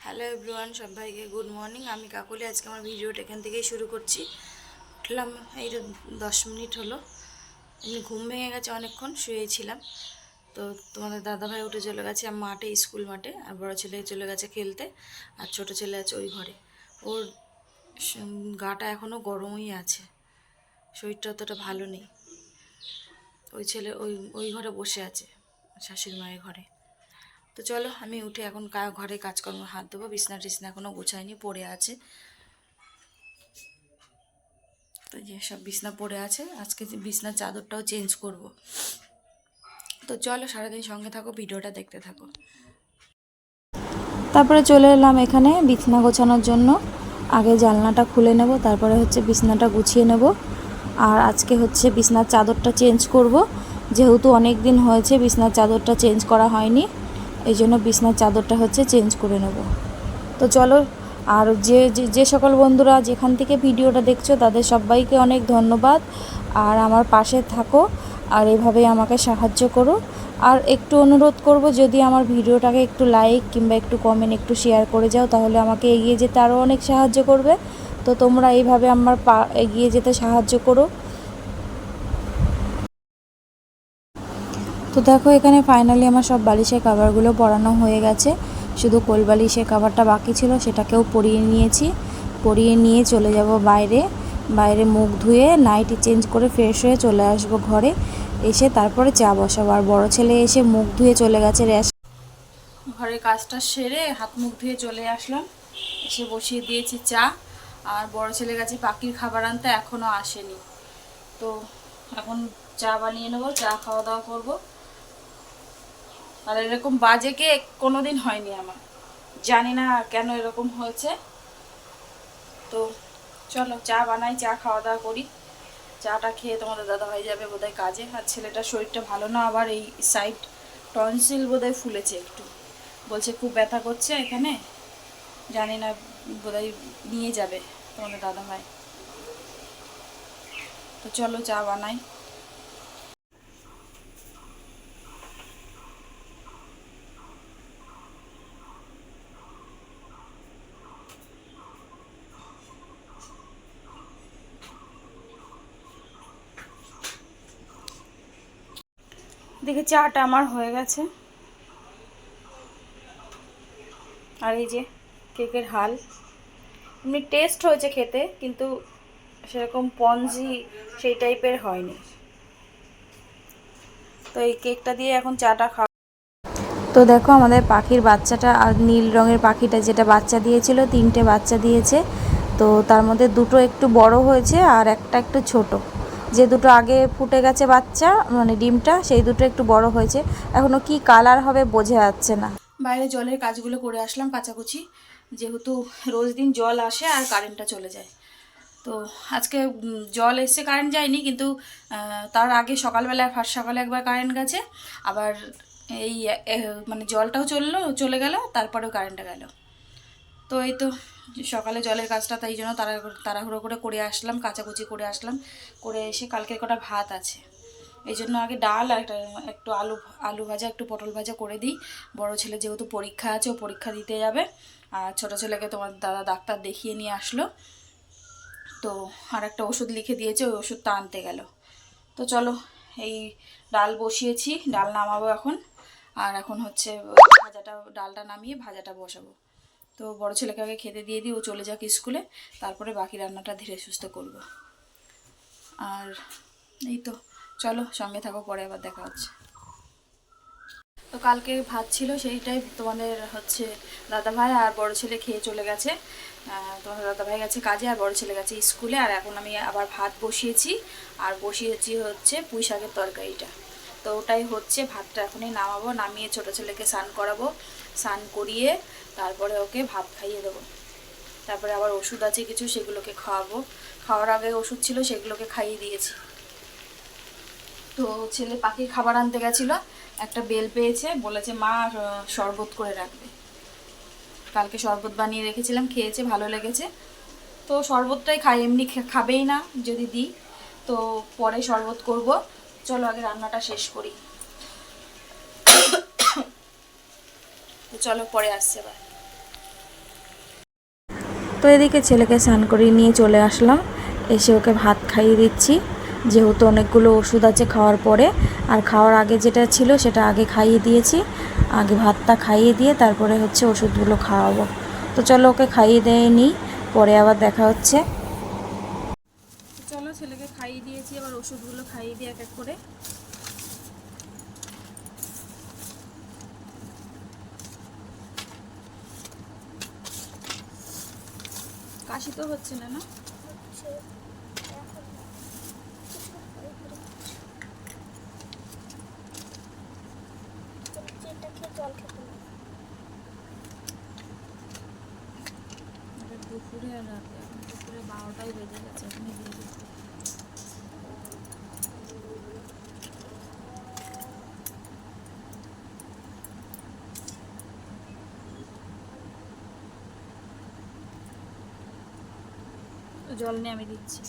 Hello everyone, সবাইকে good morning. আমি কাকলি। আজকে আমার ভিডিওটা এখান থেকেই শুরু করছি। উঠলাম এই 10 মিনিট হলো। এমনি ঘুম ভেঙে গেছে, অনেকক্ষণ শুয়েছিলাম। তো তোমাদের দাদাভাই উঠে চলে গেছে মাঠে, স্কুল মাঠে, আর বড় ছেলে চলে গেছে খেলতে, আর ছোট ছেলে আছে ওই ঘরে। ওর গাটা এখনও গরমই আছে, শরীরটা অতটা ভালো নেই। ওই ছেলে ওই ওই ঘরে বসে আছে, শাশুড়ি মায়ের ঘরে। তো চলো আমি উঠে এখন ঘরে কাজকর্ম হাত দেবো। বিছনা টিছনা এখনও গোছায়নি, পড়ে আছে। তো যে সব বিছনা পড়ে আছে, আজকে বিছনার চাদরটাও চেঞ্জ করব। তো চলো সারাদিন সঙ্গে থাকো, ভিডিওটা দেখতে থাকো। তারপরে চলে এলাম এখানে বিছনা গোছানোর জন্য। আগে জানলাটা খুলে নেব, তারপরে হচ্ছে বিছনাটা গুছিয়ে নেব। আর আজকে হচ্ছে বিছনার চাদরটা চেঞ্জ করব, যেহেতু অনেক দিন হয়েছে বিছনার চাদরটা চেঞ্জ করা হয়নি, এই জন্য বিছনার চাদরটা হচ্ছে চেঞ্জ করে নেব। তো চলো, আর যে সকল বন্ধুরা যেখান থেকে ভিডিওটা দেখছো তাদের সবাইকে অনেক ধন্যবাদ। আর আমার পাশে থাকো, আর এভাবেই আমাকে সাহায্য করো। আর একটু অনুরোধ করব, যদি আমার ভিডিওটাকে একটু লাইক কিংবা একটু কমেন্ট একটু শেয়ার করে যাও, তাহলে আমাকে এগিয়ে যেতে আরও অনেক সাহায্য করবে। তো তোমরা এইভাবে আমার এগিয়ে যেতে সাহায্য করো। তো দেখো, এখানে ফাইনালি আমার সব বালিশের কভারগুলো পরানো হয়ে গেছে। শুধু কোল বালিশের কভারটা বাকি ছিল, সেটাকেও পরিয়ে নিয়েছি। পরিয়ে নিয়ে চলে যাব বাইরে মুখ ধুয়ে নাইটি চেঞ্জ করে ফ্রেশ হয়ে চলে আসব ঘরে। এসে তারপরে চা বসাবো। আর বড় ছেলে এসে মুখ ধুয়ে চলে গেছে ঘরের কাজটা সেরে হাত মুখ ধুয়ে চলে আসলাম, এসে বসিয়ে দিয়েছি চা। আর বড় ছেলে গেছে পাখির খাবার আনতে, এখনও আসেনি। তো এখন চা বানিয়ে নেবো, চা খাওয়া দাওয়া করবো। আর এরকম বাজে কে কোনোদিন হয়নি আমার, জানি না কেন এরকম হয়েছে। তো চলো চা বানাই, চা খাওয়া দাওয়া করি। চাটা খেয়ে তোমাদের দাদা হয়ে যাবে বোধহয় কাজে। আর ছেলেটার শরীরটা ভালো না, আবার এই সাইড টনসিল বোধহয় ফুলেছে একটু, বলছে খুব ব্যথা করছে এখানে, জানি না, বোধহয় নিয়ে যাবে তোমাদের দাদা ভাই। তো চলো চা বানাই। দেখে চাটা আমার হয়ে গেছে। আর এই যে কেকের হাল, এমনি টেস্ট হয়েছে খেতে, কিন্তু সেরকম পঞ্জি সেই টাইপের হয়নি। তো এই কেকটা দিয়ে এখন চাটা খাওয়া। তো দেখো, আমাদের পাখির বাচ্চাটা, আর নীল রঙের পাখিটা যেটা বাচ্চা দিয়েছিল, 3টে বাচ্চা দিয়েছে। তো তার মধ্যে 2টো একটু বড় হয়েছে আর একটা একটু ছোট। যে 2টো আগে ফুটে গেছে বাচ্চা, মানে ডিমটা, সেই 2টো একটু বড় হয়েছে। এখনও কি কালার হবে বোঝা যাচ্ছে না। বাইরে জলের কাজগুলো করে আসলাম, কাচাকুচি, যেহেতু রোজ দিন জল আসে আর কারেন্টটা চলে যায়। তো আজকে জল এসছে, কারেন্ট যায়নি, কিন্তু তার আগে সকালবেলা ফার্স্ট সকালে একবার কারেন্ট গেছে। আবার এই মানে জলটাও চলে গেল, তারপরেও কারেন্টটা গেল। তো এই তো সকালে জলের কাজটা, তাই জন্য তাড়াহুড়ো করে আসলাম, কাচাকুচি করে আসলাম। করে এসে কালকের কটা ভাত আছে, এই জন্য আগে ডাল আর একটু আলু আলু ভাজা, একটু পটল ভাজা করে দিই। বড় ছেলে যেহেতু পরীক্ষা আছে, ও পরীক্ষা দিতে যাবে। আর ছোটো ছেলেকে তোমার দাদা ডাক্তার দেখিয়ে নিয়ে আসলো, তো আর একটা ওষুধ লিখে দিয়েছে, ওই ওষুধটা আনতে গেল। তো চলো, এই ডাল বসিয়েছি, ডাল নামাবো এখন। আর এখন হচ্ছে ভাজাটা, ডালটা নামিয়ে ভাজাটা বসাবো। তো বড় ছেলেকে আগে খেতে দিয়ে দিই, ও চলে যাক স্কুলে, তারপরে বাকি রান্নাটা ধীরে সুস্থে করব। আর এই তো, চলো সঙ্গে থাকো, পরে আবার দেখা হচ্ছে। তো কালকে ভাত ছিল, সেইটাই তোমাদের হচ্ছে দাদাভাই আর বড় ছেলে খেয়ে চলে গেছে। তোমাদের দাদাভাই গেছে কাজে, আর বড় ছেলে গেছে স্কুলে। আর এখন আমি আবার ভাত বসিয়েছি, আর বসিয়েছি হচ্ছে পুঁই শাকের তরকারিটা। তো ওটাই হচ্ছে, ভাতটা এখনই নামাবো, নামিয়ে ছোটো ছেলেকে স্নান করাবো, স্নান করিয়ে তারপরে ওকে ভাত খাইয়ে দেবো। তারপরে আবার ওষুধ আছে কিছু, সেগুলোকে খাওয়াবো। খাওয়ার আগে ওষুধ ছিল, সেগুলোকে খাইয়ে দিয়েছি। তো ছেলে পাখির খাবার আনতে গেছিলো, একটা বেল পেয়েছে, বলেছে মা শরবত করে রাখবে। কালকে শরবত বানিয়ে রেখেছিলাম, খেয়েছে, ভালো লেগেছে। তো শরবতটাই খাই, এমনি খাবেই না যদি দিই। তো পরে শরবত করব। চলো আগে রান্নাটা শেষ করি। তো চলো পরে আসছে আবার। তো এদিকে ছেলেকে স্নান করিয়ে নিয়ে চলে আসলাম, এসে ওকে ভাত খাইয়ে দিচ্ছি, যেহেতু অনেকগুলো ওষুধ আছে খাওয়ার পরে, আর খাওয়ার আগে যেটা ছিল সেটা আগে খাইয়ে দিয়েছি। আগে ভাতটা খাইয়ে দিয়ে তারপরে হচ্ছে ওষুধগুলো খাওয়াবো। তো চলো ওকে খাইয়ে দিয়ে নিই, পরে আবার দেখা হচ্ছে। চলো ছেলেকে খাইয়ে দিয়েছি, এবার ওষুধগুলো খাইয়ে দিই এক এক করে। কাশি তো হচ্ছে না? না দুপুরে আর রাতে, এখন দুপুরে 12টাই বেজে গেছে, এখনই দিয়ে দিচ্ছি। জল নিয়ে আমি দিচ্ছি।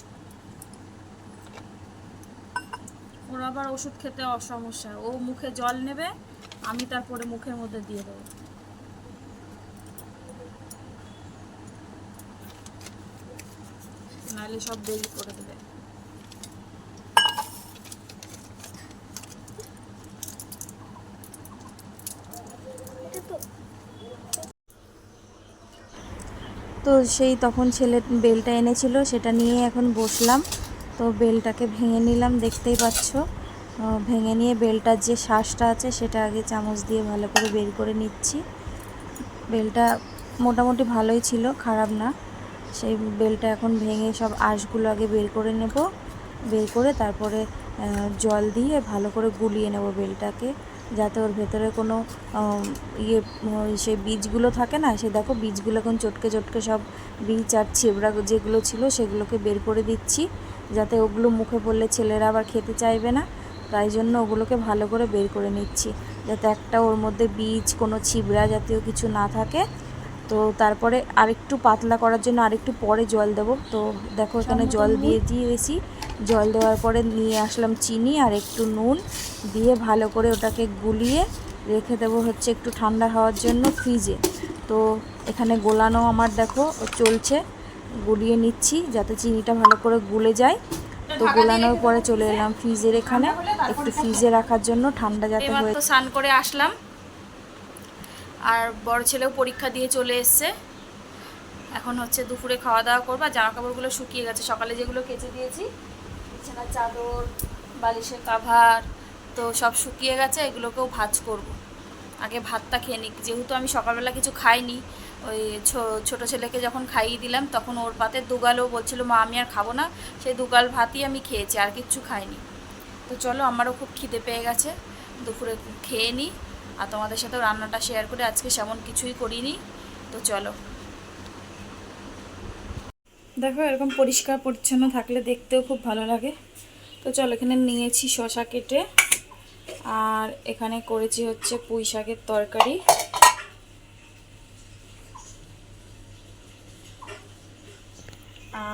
ওর আবার ওষুধ খেতে অসমস্যা, ও মুখে জল নেবে, আমি তারপরে মুখের মধ্যে দিয়ে দেবো। নাহলে সব দেরি করে দেবে। তো সেই তখন ছেলে বেলটা এনেছিল, সেটা নিয়ে এখন বসলাম। তো বেলটাকে ভেঙে নিলাম, দেখতেই পাচ্ছ। ভেঙে নিয়ে বেলটার যে শ্বাসটা আছে সেটা আগে চামচ দিয়ে ভালো করে বের করে নিচ্ছি। বেলটা মোটামুটি ভালোই ছিল, খারাপ না। সেই বেলটা এখন ভেঙে সব আঁশগুলো আগে বের করে নেব, বের করে তারপরে জল দিয়ে ভালো করে গুলিয়ে নেব বেলটাকে, যাতে ওর ভেতরে কোনো সেই বীজগুলো থাকে না, সে দেখো বীজগুলো এখন চটকে চটকে সব বীজ আর ছিবড়া যেগুলো ছিল সেগুলোকে বের করে দিচ্ছি, যাতে ওগুলো মুখে পড়লে ছেলেরা আবার খেতে চাইবে না। তাই জন্য ওগুলোকে ভালো করে বের করে নিচ্ছি, যাতে একটা ওর মধ্যে বীজ কোনো ছিবড়া জাতীয় কিছু না থাকে। তো তারপরে আরেকটু পাতলা করার জন্য আরেকটু পরে জল দেব। তো দেখো এখানে জল দিয়ে দিয়েছি, জল দেওয়ার পরে নিয়ে আসলাম চিনি আর একটু নুন দিয়ে ভালো করে ওটাকে গুলিয়ে রেখে দেবো হচ্ছে একটু ঠান্ডা হওয়ার জন্য ফ্রিজে। তো এখানে গোলানো আমার দেখো চলছে, গুলিয়ে নিচ্ছি যাতে চিনিটা ভালো করে গুলে যায়। তো গোলানোর পরে চলে এলাম ফ্রিজের এখানে, একটু ফ্রিজে রাখার জন্য ঠান্ডা যাতে হয়ে। তো স্নান করে আসলাম, আর বড় ছেলেও পরীক্ষা দিয়ে চলে এসছে। এখন হচ্ছে দুপুরে খাওয়া দাওয়া করবো। জামা কাপড়গুলো শুকিয়ে গেছে, সকালে যেগুলো কেচে দিয়েছি, বিছানার চাদর, বালিশের কাভার, তো সব শুকিয়ে গেছে, এগুলোকেও ভাঁজ করব। আগে ভাতটা খেয়ে নিই, যেহেতু আমি সকালবেলা কিছু খাইনি। ওই ছোটো ছেলেকে যখন খাইয়ে দিলাম তখন ওর পাতে দুগালও বলছিল মা আমি আর খাবো না, সেই দুগাল ভাতই আমি খেয়েছি, আর কিচ্ছু খাইনি। তো চলো, আমারও খুব খিদে পেয়ে গেছে, দুপুরে খেয়ে নিই, আর তোমাদের সাথেও রান্নাটা শেয়ার করে। আজকে সেমন কিছুই করিনি। তো চলো, দেখো এরকম পরিষ্কার পরিচ্ছন্ন থাকলে দেখতেও খুব ভালো লাগে। তো চলো, এখানে নিয়েছি শসা কেটে, আর এখানে করেছি হচ্ছে পুঁই শাকের তরকারি,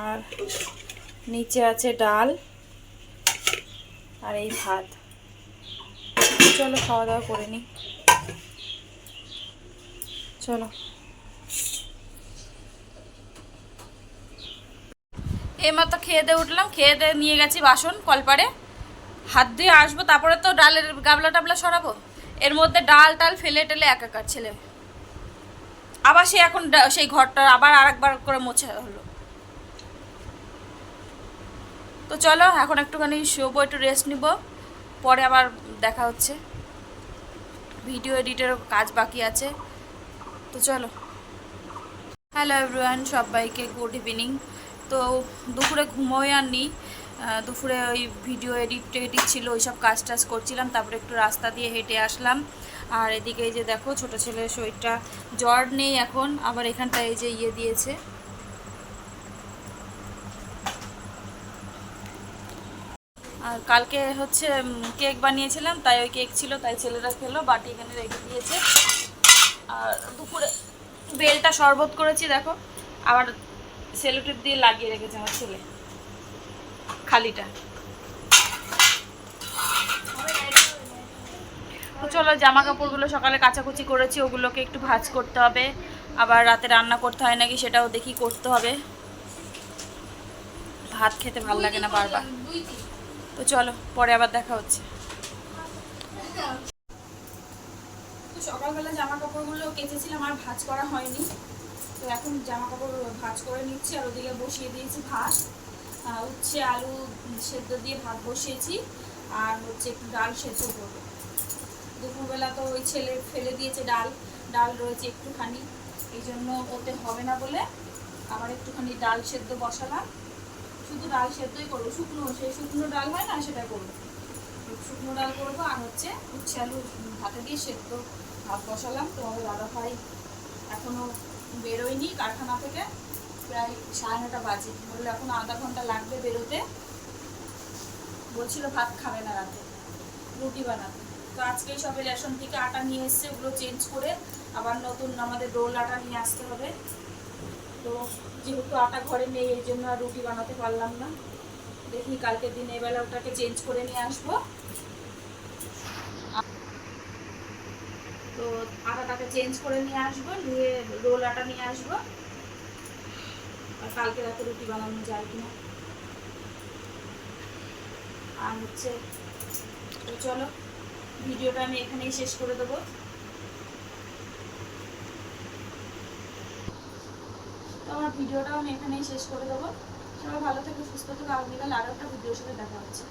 আর নিচে আছে ডাল, আর এই ভাত। চলো খাওয়া দাওয়া করে নিই, চলো। এইমাত্র খেয়ে দিয়ে উঠলাম, খেয়ে দিয়ে নিয়ে গেছি বাসন কলপারে, হাত দিয়ে আসবো, তারপরে তো ডালের গাবলা টাবলা সরাবো। এর মধ্যে ডাল টাল ফেলে টেলে একাকার ছেলে, আবার সে এখন সেই ঘরটা আবার আরেকবার করে মোছা হলো। তো চলো এখন একটুখানি শোবো, একটু রেস্ট নিব, পরে আবার দেখা হচ্ছে। ভিডিও এডিটেরও কাজ বাকি আছে। তো চলো, হ্যালো এভরিওয়ান, সবাইকে গুড ইভিনিং। তো দুপুরে ঘুমোই আর নি, দুপুরে ওই ভিডিও এডিট ছিল, ওই সব কাজ টাজ করছিলাম, তারপরে একটু রাস্তা দিয়ে হেঁটে আসলাম। আর এদিকে এই যে দেখো ছোটো ছেলের শরীরটা, জ্বর নেই এখন, আবার এখানটায় এই যে দিয়েছে। আর কালকে হচ্ছে কেক বানিয়েছিলাম, তাই ওই কেক ছিল, তাই ছেলেরা খেলো, বাটি এখানে রেখে দিয়েছে। আর দুপুরে বেলটা শরবত করেছি, দেখো আবার সেলোটেপ দিয়ে লাগিয়ে রেখেছে আমার ছেলে খালিটা। তো চলো, জামা কাপড়গুলো সকালে কাচাকুচি করেছি, ওগুলোকে একটু ভাঁজ করতে হবে। আবার রাতে রান্না করতে হয় নাকি সেটাও দেখি, করতে হবে। ভাত খেতে ভালো লাগে না বারবার। তো চলো, পরে আবার দেখা হচ্ছে। তো সকালবেলা জামা কাপড়গুলো কেচেছিলাম, আর ভাঁজ করা হয়নি। তো এখন জামা কাপড় ভাঁজ করে নিচ্ছি, আর ওদিকে বসিয়ে দিয়েছি ভাত। উচ্ছে আলু সেদ্ধ দিয়ে ভাত বসিয়েছি, আর হচ্ছে একটু ডাল সেদ্ধ করবো। দুপুরবেলা তো ওই ছেলে ফেলে দিয়েছে ডাল, ডাল রয়েছে একটুখানি, এই জন্য ওতে হবে না বলে আবার একটুখানি ডাল সেদ্ধ বসালাম। শুধু ডাল সেদ্ধই করবো, শুকনো, সেই শুকনো ডাল হয় না, সেটা করবো। শুকনো ডাল করবো, আর হচ্ছে উচ্ছে আলু ভাতে দিয়ে সেদ্ধ ভাত বসালাম। তোমাদের দাদাভাই এখনও বেরোয়নি কারখানা থেকে, প্রায় 9:30 বাজে। বললো এখন আধা ঘন্টা লাগবে বেরোতে। বলছিল ভাত খাবে না রাতে, রুটি বানাতে। তো আজকে সবে রেশন থেকে আটা নিয়ে এসছে, ওগুলো চেঞ্জ করে আবার নতুন আমাদের রোল আটা নিয়ে আসতে হবে। তো যেহেতু আটা ঘরে নেই, এই জন্য আর রুটি বানাতে পারলাম না। দেখি কালকের দিনে এবেলা ওটাকে চেঞ্জ করে নিয়ে আসবো। তো আটাটাকে চেঞ্জ করে নিয়ে আসবো, নিয়ে রোল আটা নিয়ে আসবো, আর কালকে রাতে রুটি বানানো যায় কিনা। আর হচ্ছে, তো চলো ভিডিওটা আমি এখানেই শেষ করে দেবো। তো আমার ভিডিওটাও আমি এখানেই শেষ করে দেবো। সবাই ভালো থেকো, সুস্থ থেকো, আগামীকাল আরও একটা ভিডিওর সাথে দেখা হচ্ছে।